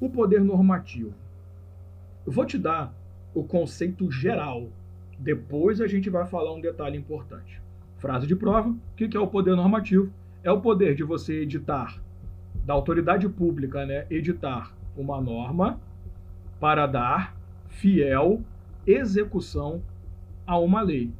o poder normativo. Eu vou te dar o conceito geral. Depois a gente vai falar um detalhe importante. Frase de prova, o que é o poder normativo? É o poder de você editar, da autoridade pública, né, editar uma norma para dar fiel execução a uma lei.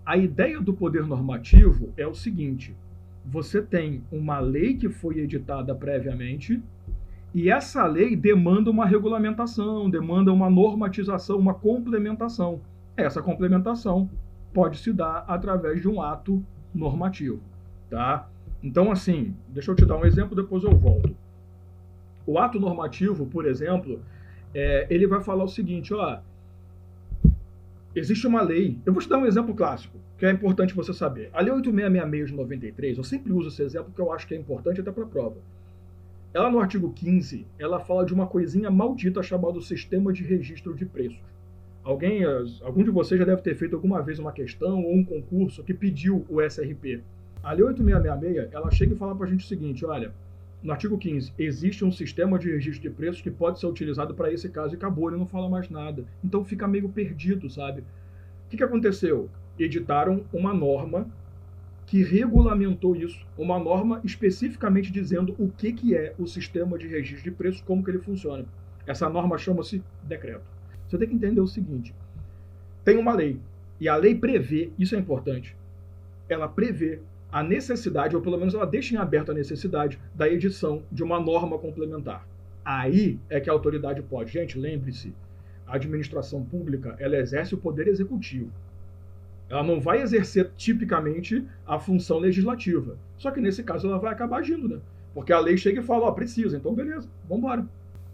A ideia do poder normativo é o seguinte: você tem uma lei que foi editada previamente e essa lei demanda uma regulamentação, demanda uma normatização, uma complementação. Essa complementação pode se dar através de um ato normativo, tá? Então, assim, deixa eu te dar um exemplo, depois eu volto. O ato normativo, por exemplo, ele vai falar o seguinte, ó, existe uma lei, eu vou te dar um exemplo clássico, que é importante você saber. A Lei 8666 de 93, eu sempre uso esse exemplo porque eu acho que é importante até para a prova. Ela, no artigo 15, ela fala de uma coisinha maldita chamada Sistema de Registro de Preços. Algum de vocês já deve ter feito alguma vez uma questão ou um concurso que pediu o SRP. A Lei 8666, ela chega e fala para a gente o seguinte, olha, no artigo 15, existe um sistema de registro de preços que pode ser utilizado para esse caso e acabou, ele não fala mais nada. Então fica meio perdido, sabe? O que aconteceu? Editaram uma norma que regulamentou isso, uma norma especificamente dizendo o que é o sistema de registro de preços, como que ele funciona. Essa norma chama-se decreto. Você tem que entender o seguinte, tem uma lei, e a lei prevê, isso é importante, ela prevê a necessidade, ou pelo menos ela deixa em aberto a necessidade da edição de uma norma complementar. Aí é que a autoridade pode. Gente, lembre-se, a administração pública, ela exerce o poder executivo. Ela não vai exercer tipicamente a função legislativa. Só que nesse caso ela vai acabar agindo, né? Porque a lei chega e fala, ó, precisa, então beleza, vamos embora.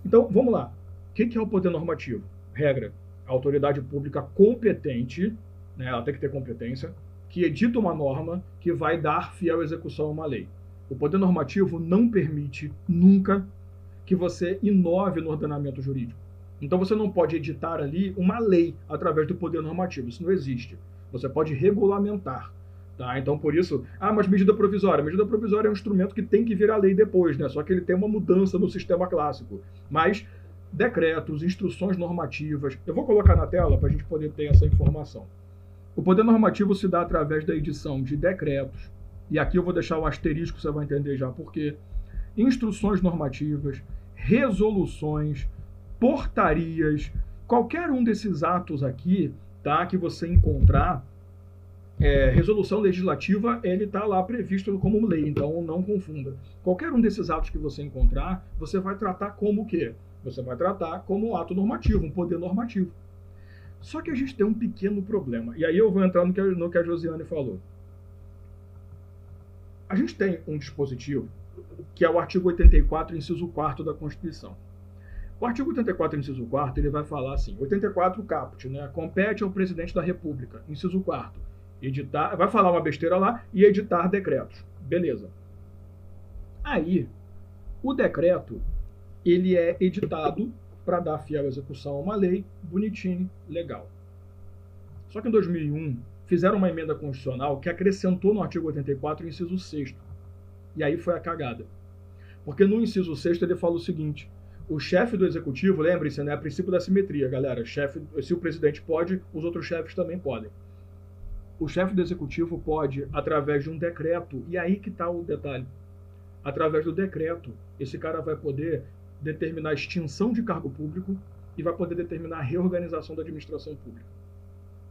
Então, vamos lá. O que é o poder normativo? Regra, a autoridade pública competente, né, ela tem que ter competência, que edita uma norma que vai dar fiel execução a uma lei. O poder normativo não permite nunca que você inove no ordenamento jurídico. Então você não pode editar ali uma lei através do poder normativo, isso não existe. Você pode regulamentar, tá? Então por isso, mas medida provisória. Medida provisória é um instrumento que tem que virar lei depois, né? Só que ele tem uma mudança no sistema clássico. Mas decretos, instruções normativas, eu vou colocar na tela para a gente poder ter essa informação. O poder normativo se dá através da edição de decretos, e aqui eu vou deixar o asterisco, você vai entender já por quê, instruções normativas, resoluções, portarias, qualquer um desses atos aqui, tá, que você encontrar, resolução legislativa, ele está lá previsto como lei, então não confunda. Qualquer um desses atos que você encontrar, você vai tratar como o quê? Você vai tratar como um ato normativo, um poder normativo. Só que a gente tem um pequeno problema. E aí eu vou entrar no que a Josiane falou. A gente tem um dispositivo que é o artigo 84, inciso 4º da Constituição. O artigo 84, inciso 4º, ele vai falar assim, 84 caput, né? Compete ao presidente da República, inciso 4º, editar, vai falar uma besteira lá e editar decretos. Beleza. Aí, o decreto, ele é editado para dar fiel execução a uma lei, bonitinho, legal. Só que em 2001, fizeram uma emenda constitucional que acrescentou no artigo 84 o inciso 6º. E aí foi a cagada. Porque no inciso 6º ele fala o seguinte, o chefe do executivo, lembre-se, né, princípio da simetria, galera, se o presidente pode, os outros chefes também podem. O chefe do executivo pode, através de um decreto, e aí que está o detalhe, através do decreto, esse cara vai poder determinar a extinção de cargo público e vai poder determinar a reorganização da administração pública.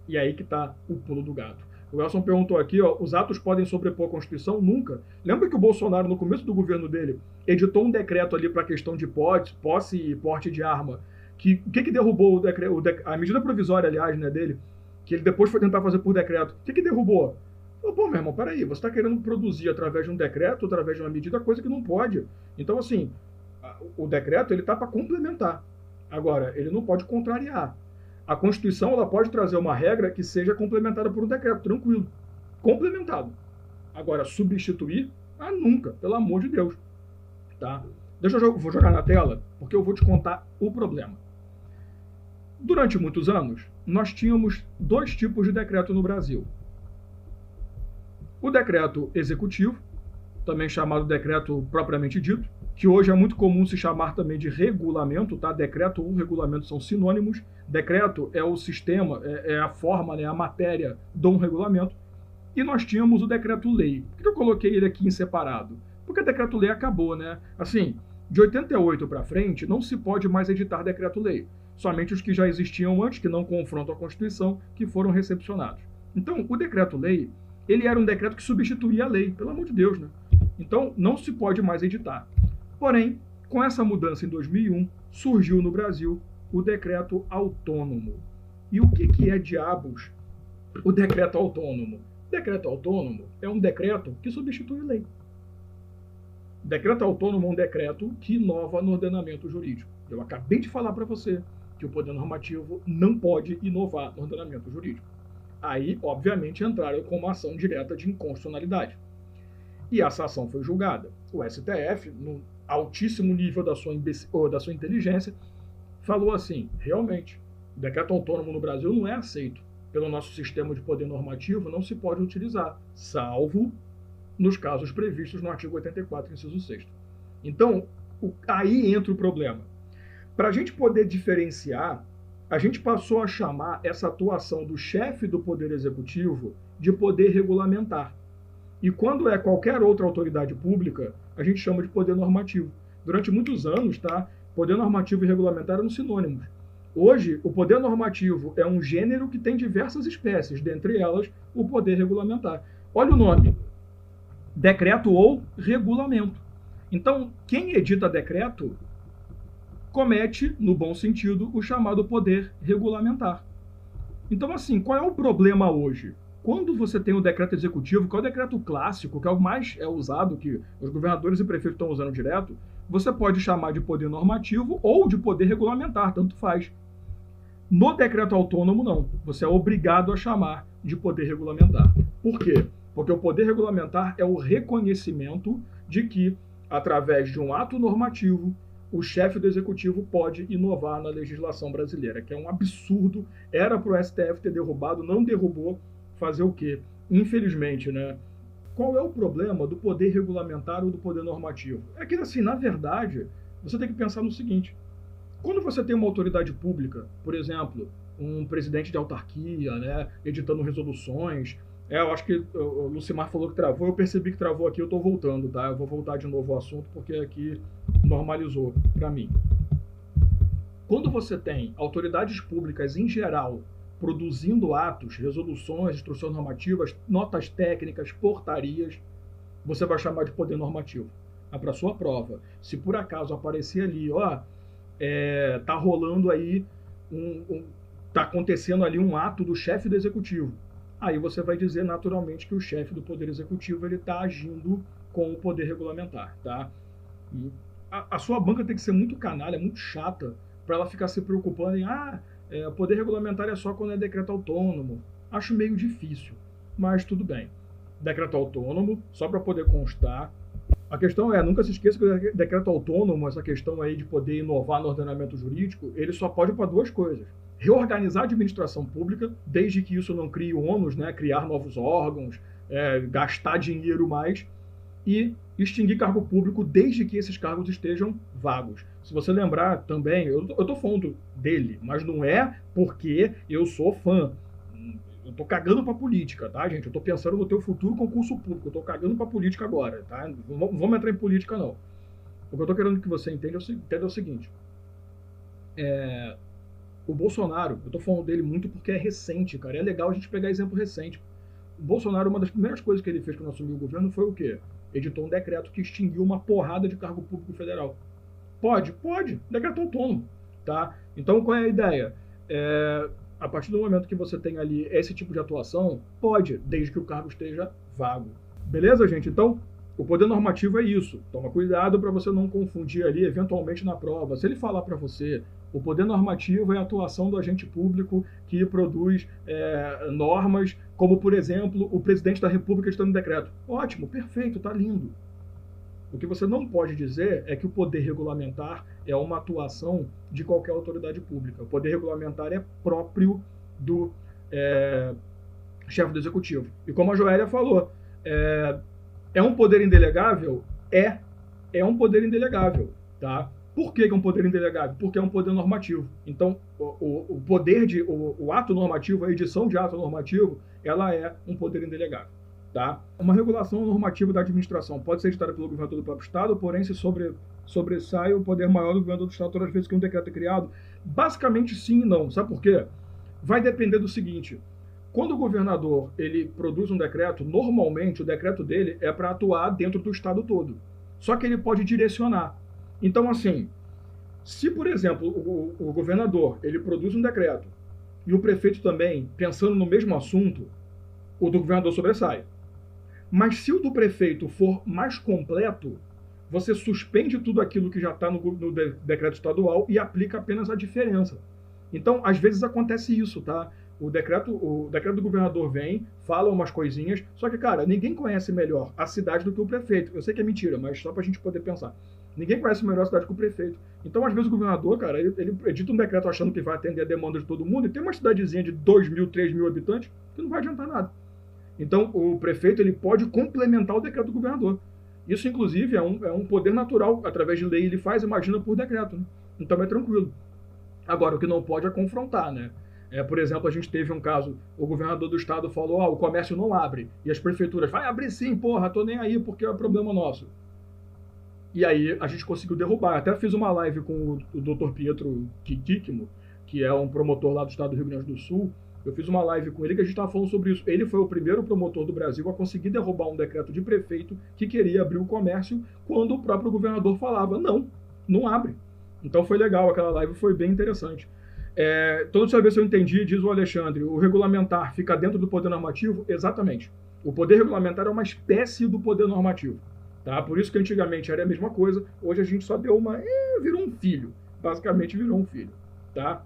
E aí que está o pulo do gato. O Elson perguntou aqui, ó, os atos podem sobrepor a Constituição? Nunca. Lembra que o Bolsonaro, no começo do governo dele, editou um decreto ali para a questão de posse e porte de arma. O que derrubou a medida provisória, aliás, né, dele, que ele depois foi tentar fazer por decreto. O que derrubou? Pô, meu irmão, peraí, você está querendo produzir através de um decreto, através de uma medida, coisa que não pode. Então, assim, o decreto ele está para complementar. Agora, ele não pode contrariar. A Constituição ela pode trazer uma regra que seja complementada por um decreto, tranquilo. Complementado. Agora, substituir? Nunca, pelo amor de Deus. Tá? Vou jogar na tela, porque eu vou te contar o problema. Durante muitos anos, nós tínhamos dois tipos de decreto no Brasil. O decreto executivo também chamado decreto propriamente dito, que hoje é muito comum se chamar também de regulamento, tá? Decreto ou regulamento são sinônimos. Decreto é o sistema, é a forma, né, a matéria de um regulamento. E nós tínhamos o decreto-lei. Por que eu coloquei ele aqui em separado? Porque o decreto-lei acabou, né? Assim, de 88 para frente, não se pode mais editar decreto-lei. Somente os que já existiam antes, que não confrontam a Constituição, que foram recepcionados. Então, o decreto-lei, ele era um decreto que substituía a lei, pelo amor de Deus, né? Então, não se pode mais editar. Porém, com essa mudança em 2001, surgiu no Brasil o decreto autônomo. E o que é, diabos, o decreto autônomo? O decreto autônomo é um decreto que substitui a lei. O decreto autônomo é um decreto que inova no ordenamento jurídico. Eu acabei de falar para você que o poder normativo não pode inovar no ordenamento jurídico. Aí, obviamente, entraram com uma ação direta de inconstitucionalidade. E essa ação foi julgada. O STF, no altíssimo nível da sua inteligência, falou assim, realmente, o decreto autônomo no Brasil não é aceito pelo nosso sistema de poder normativo, não se pode utilizar, salvo nos casos previstos no artigo 84, inciso 6º. Então, aí entra o problema. Para a gente poder diferenciar, a gente passou a chamar essa atuação do chefe do Poder Executivo de poder regulamentar. E quando é qualquer outra autoridade pública, a gente chama de poder normativo. Durante muitos anos, tá? Poder normativo e regulamentar eram sinônimos. Hoje, o poder normativo é um gênero que tem diversas espécies, dentre elas o poder regulamentar. Olha o nome: decreto ou regulamento. Então, quem edita decreto comete, no bom sentido, o chamado poder regulamentar. Então, assim, qual é o problema hoje? Quando você tem o decreto executivo, que é o decreto clássico, que é o mais usado, que os governadores e prefeitos estão usando direto, você pode chamar de poder normativo ou de poder regulamentar, tanto faz. No decreto autônomo, não. Você é obrigado a chamar de poder regulamentar. Por quê? Porque o poder regulamentar é o reconhecimento de que, através de um ato normativo, o chefe do executivo pode inovar na legislação brasileira, que é um absurdo. Era para o STF ter derrubado, não derrubou. Fazer o quê? Infelizmente, né? Qual é o problema do poder regulamentar ou do poder normativo? É que, assim, na verdade, você tem que pensar no seguinte: quando você tem uma autoridade pública, por exemplo, um presidente de autarquia, né, editando resoluções, eu acho que o Lucimar falou que travou, eu percebi que travou aqui, eu estou voltando, tá? Eu vou voltar de novo ao assunto, porque aqui normalizou para mim. Quando você tem autoridades públicas em geral produzindo atos, resoluções, instruções normativas, notas técnicas, portarias, você vai chamar de poder normativo. Mas para sua prova, se por acaso aparecer ali, tá rolando aí, tá acontecendo ali um ato do chefe do executivo, aí você vai dizer naturalmente que o chefe do poder executivo ele está agindo com o poder regulamentar, tá? E a sua banca tem que ser muito canalha, muito chata, para ela ficar se preocupando em poder regulamentar é só quando é decreto autônomo. Acho meio difícil, mas tudo bem. Decreto autônomo, só para poder constar. A questão nunca se esqueça que o decreto autônomo, essa questão aí de poder inovar no ordenamento jurídico, ele só pode para duas coisas: reorganizar a administração pública, desde que isso não crie ônus, né, criar novos órgãos, gastar dinheiro mais, e extinguir cargo público desde que esses cargos estejam vagos. Se você lembrar também, eu estou falando dele, mas não é porque eu sou fã. Eu estou cagando para política, tá, gente? Eu estou pensando no teu futuro concurso público. Eu estou cagando para política agora, tá? Não vamos entrar em política, não. O que eu estou querendo que você entenda é o seguinte. O Bolsonaro, eu estou falando dele muito porque é recente, cara. É legal a gente pegar exemplo recente. O Bolsonaro, uma das primeiras coisas que ele fez quando assumiu o governo foi o quê? Editou um decreto que extinguiu uma porrada de cargo público federal. Pode. Decreto autônomo, tá? Então, qual é a ideia? A partir do momento que você tem ali esse tipo de atuação, pode, desde que o cargo esteja vago. Beleza, gente? Então, o poder normativo é isso. Toma cuidado para você não confundir ali, eventualmente, na prova. Se ele falar para você, o poder normativo é a atuação do agente público que produz normas, como, por exemplo, o presidente da República editando decreto. Ótimo, perfeito, tá lindo. O que você não pode dizer é que o poder regulamentar é uma atuação de qualquer autoridade pública. O poder regulamentar é próprio do chefe do executivo. E como a Joélia falou, É um poder indelegável? É um poder indelegável, tá? Por que é um poder indelegável? Porque é um poder normativo. Então, o poder o ato normativo, a edição de ato normativo, ela é um poder indelegável, tá? Uma regulação normativa da administração pode ser editada pelo governador do próprio estado, porém se sobressai o poder maior do governador do estado todas as vezes que um decreto é criado. Basicamente sim e não. Sabe por quê? Vai depender do seguinte: quando o governador ele produz um decreto, normalmente o decreto dele é para atuar dentro do estado todo. Só que ele pode direcionar. Então, assim, se, por exemplo, o governador ele produz um decreto e o prefeito também, pensando no mesmo assunto, o do governador sobressai. Mas se o do prefeito for mais completo, você suspende tudo aquilo que já está no decreto estadual e aplica apenas a diferença. Então, às vezes acontece isso, tá? O decreto do governador vem, fala umas coisinhas, só que, cara, ninguém conhece melhor a cidade do que o prefeito. Eu sei que é mentira, mas só pra gente poder pensar. Ninguém conhece melhor a cidade que o prefeito. Então, às vezes, o governador, cara, ele edita um decreto achando que vai atender a demanda de todo mundo, e tem uma cidadezinha de 2.000, 3.000 habitantes que não vai adiantar nada. Então, o prefeito ele pode complementar o decreto do governador. Isso, inclusive, é um poder natural. Através de lei ele faz, imagina, por decreto. Né? Então, é tranquilo. Agora, o que não pode é confrontar, né? Por exemplo, a gente teve um caso, o governador do estado falou, o comércio não abre. E as prefeituras, vai abrir sim, porra, tô nem aí porque é problema nosso. E aí a gente conseguiu derrubar. Até fiz uma live com o Dr. Pietro Kikimo, que é um promotor lá do estado do Rio Grande do Sul. Eu fiz uma live com ele que a gente estava falando sobre isso. Ele foi o primeiro promotor do Brasil a conseguir derrubar um decreto de prefeito que queria abrir o comércio quando o próprio governador falava, não abre. Então foi legal, aquela live foi bem interessante. Então, deixa eu ver se eu entendi, diz o Alexandre, o regulamentar fica dentro do poder normativo? Exatamente. O poder regulamentar é uma espécie do poder normativo. Tá? Por isso que antigamente era a mesma coisa, hoje a gente só deu virou um filho. Basicamente virou um filho. Tá?